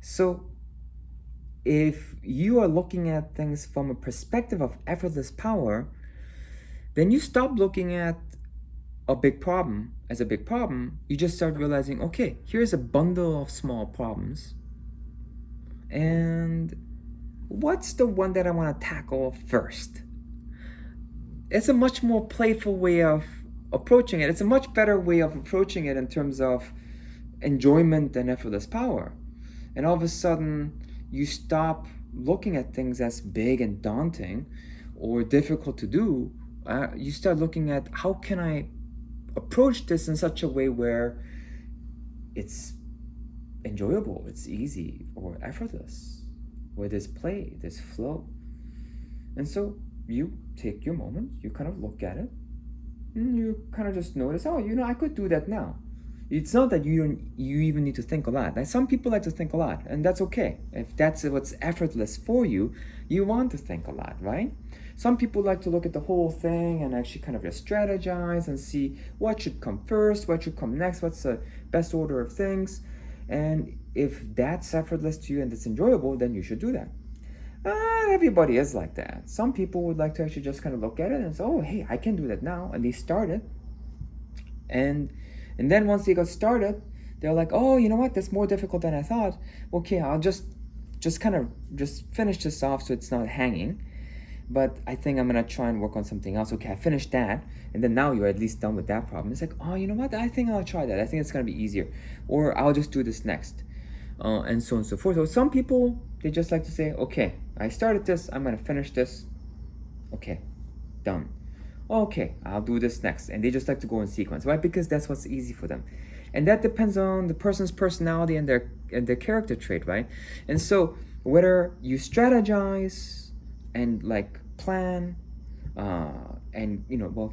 So if you are looking at things from a perspective of effortless power, then you stop looking at a big problem as a big problem. You just start realizing, okay, here's a bundle of small problems, and what's the one that I want to tackle first? It's a much more playful way of approaching it. It's a much better way of approaching it in terms of enjoyment and effortless power. And all of a sudden, you stop looking at things as big and daunting or difficult to do. You start looking at, how can I approach this in such a way where it's enjoyable, it's easy, or effortless, where there's play, there's flow. And so you take your moment, you kind of look at it, and you kind of just notice, oh, I could do that now. It's not that you even need to think a lot. Now, some people like to think a lot, and that's okay. If that's what's effortless for you, you want to think a lot, right? Some people like to look at the whole thing and actually kind of just strategize and see what should come first, what should come next, what's the best order of things. And if that's effortless to you and it's enjoyable, then you should do that. Not everybody is like that. Some people would like to actually just kind of look at it and say, oh, hey, I can do that now. And they start it. And then once they got started, they're like, oh, you know what? That's more difficult than I thought. Okay, I'll just kind of just finish this off so it's not hanging. But I think I'm gonna try and work on something else. Okay, I finished that, and then now you're at least done with that problem. It's like, oh, you know what? I think I'll try that. I think it's gonna be easier, or I'll just do this next, and so on and so forth. So some people, they just like to say, okay, I started this. I'm gonna finish this. Okay, done. Okay, I'll do this next. And they just like to go in sequence, right? Because that's what's easy for them. And that depends on the person's personality and their character trait, right? And so whether you strategize and like plan, and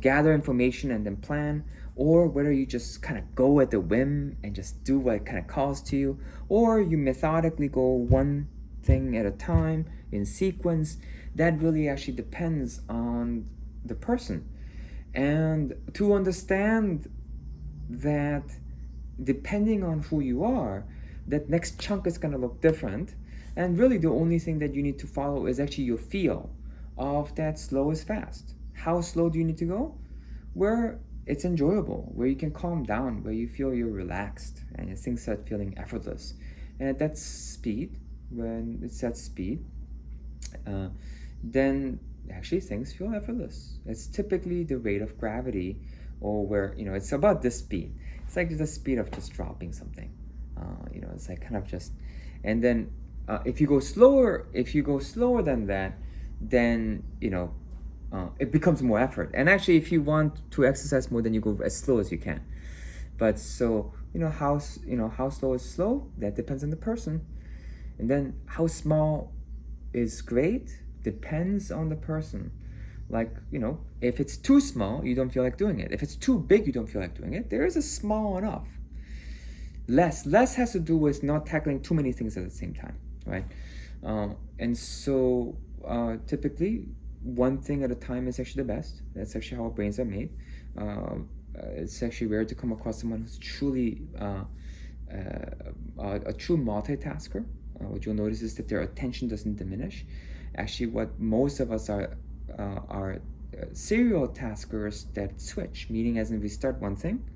gather information and then plan, or whether you just kind of go at the whim and just do what kind of calls to you, or you methodically go one thing at a time in sequence, that really actually depends on the person. And to understand that, depending on who you are, that next chunk is going to look different. And really the only thing that you need to follow is actually your feel of that slow is fast. How slow do you need to go? Where it's enjoyable, where you can calm down, where you feel you're relaxed and things start feeling effortless. And at that speed, when it's at speed, then actually things feel effortless. It's typically the rate of gravity, or where it's about this speed. It's like the speed of just dropping something. It's like kind of just, and then if you go slower than that, then it becomes more effort. And actually, if you want to exercise more, then you go as slow as you can. But so how slow is slow? That depends on the person. And then how small is great depends on the person. Like, if it's too small, you don't feel like doing it. If it's too big, you don't feel like doing it. There is a small enough. Less has to do with not tackling too many things at the same time, right? And so typically, one thing at a time is actually the best. That's actually how our brains are made. It's actually rare to come across someone who's truly a true multitasker. What you'll notice is that their attention doesn't diminish. Actually, what most of us are serial taskers that switch, meaning as in we start one thing,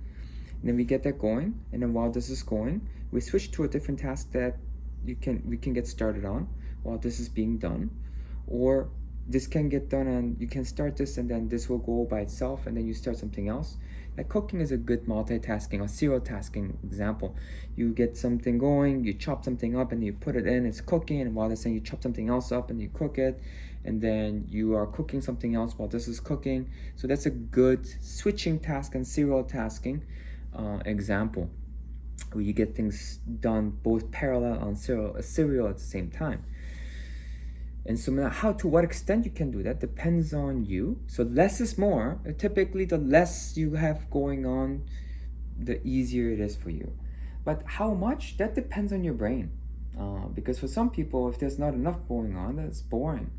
and then we get that going, and then while this is going, we switch to a different task that we can get started on while this is being done, or this can get done and you can start this and then this will go by itself and then you start something else. Like cooking is a good multitasking or serial tasking example. You get something going, you chop something up and you put it in, it's cooking, and while that's saying you chop something else up and you cook it, and then you are cooking something else while this is cooking. So that's a good switching task and serial tasking example, where you get things done both parallel and serial at the same time. And so now to what extent you can do that depends on you. So less is more. Typically, the less you have going on, the easier it is for you. But how much? That depends on your brain. Because for some people, if there's not enough going on, that's boring.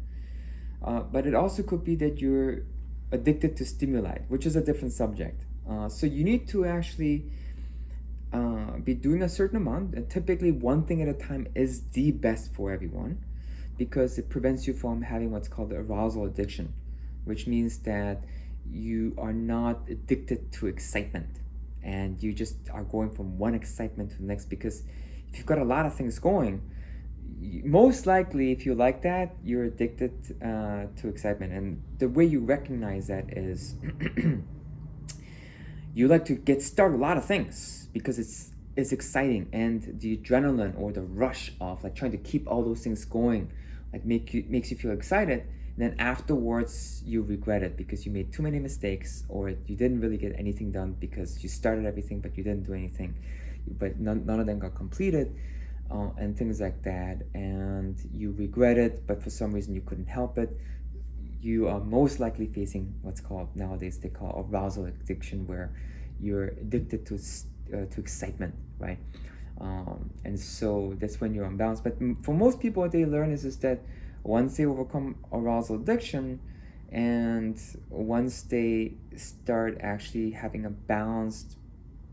But it also could be that you're addicted to stimuli, which is a different subject. So you need to actually be doing a certain amount. Typically, one thing at a time is the best for everyone because it prevents you from having what's called arousal addiction, which means that you are not addicted to excitement and you just are going from one excitement to the next. Because if you've got a lot of things going, most likely if you like that, you're addicted to excitement. And the way you recognize that is you like to get started a lot of things because it's exciting, and the adrenaline or the rush of like trying to keep all those things going like makes you feel excited. And then afterwards you regret it because you made too many mistakes, or you didn't really get anything done because you started everything but you didn't do anything, but none of them got completed, and things like that, and you regret it but for some reason you couldn't help it. You are most likely facing what's called nowadays they call arousal addiction, where you're addicted to excitement, right? And so that's when you're unbalanced. But for most people, what they learn is that once they overcome arousal addiction, and once they start actually having a balanced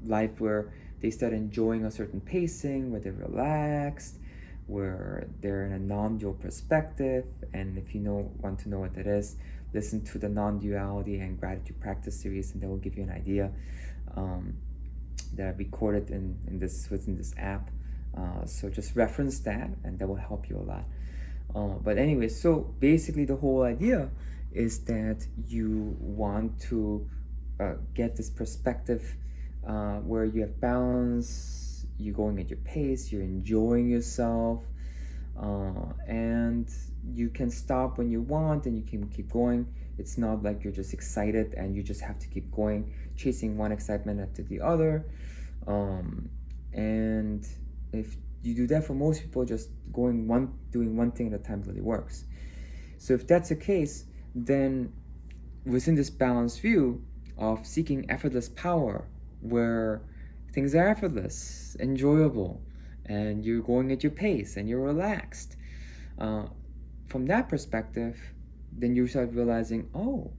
life where they start enjoying a certain pacing, where they're relaxed, where they're in a non-dual perspective. And if you want to know what that is, listen to the non-duality and gratitude practice series, and that will give you an idea, that I recorded within this app. So just reference that, and that will help you a lot. But anyway, so basically the whole idea is that you want to get this perspective where you have balance, you're going at your pace, you're enjoying yourself, and you can stop when you want and you can keep going. It's not like you're just excited and you just have to keep going, chasing one excitement after the other. And if you do that, for most people, just doing one thing at a time really works. So if that's the case, then within this balanced view of seeking effortless power, where things are effortless, enjoyable, and you're going at your pace and you're relaxed, from that perspective, then you start realizing, oh,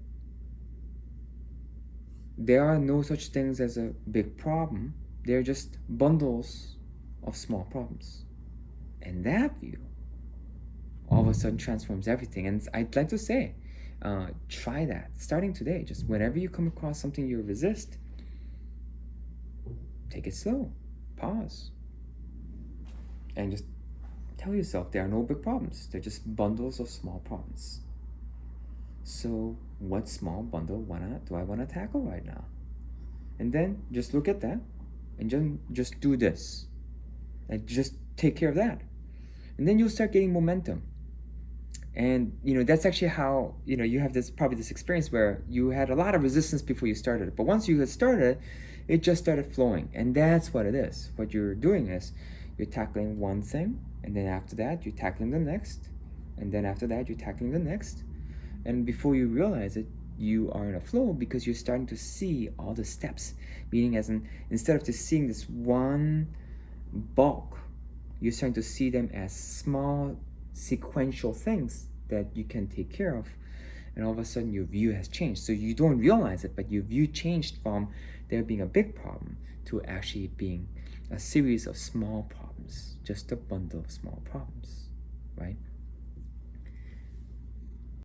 there are no such things as a big problem. They're just bundles of small problems. And that view all of a sudden transforms everything. And I'd like to say, try that starting today. Just whenever you come across something you resist, take it slow, pause, and just tell yourself there are no big problems. They're just bundles of small problems. So what small bundle do I want to tackle right now? And then just look at that and just do this and just take care of that. And then you'll start getting momentum. And that's actually how you have probably this experience where you had a lot of resistance before you started, but once you had started, it just started flowing. And that's what it is. What you're doing is you're tackling one thing, and then after that you're tackling the next, and then after that you're tackling the next, and before you realize it, you are in a flow because you're starting to see all the steps. Meaning, instead of just seeing this one bulk, you're starting to see them as small sequential things that you can take care of. And all of a sudden your view has changed. So you don't realize it, but your view changed from there being a big problem to actually being a series of small problems, just a bundle of small problems, right?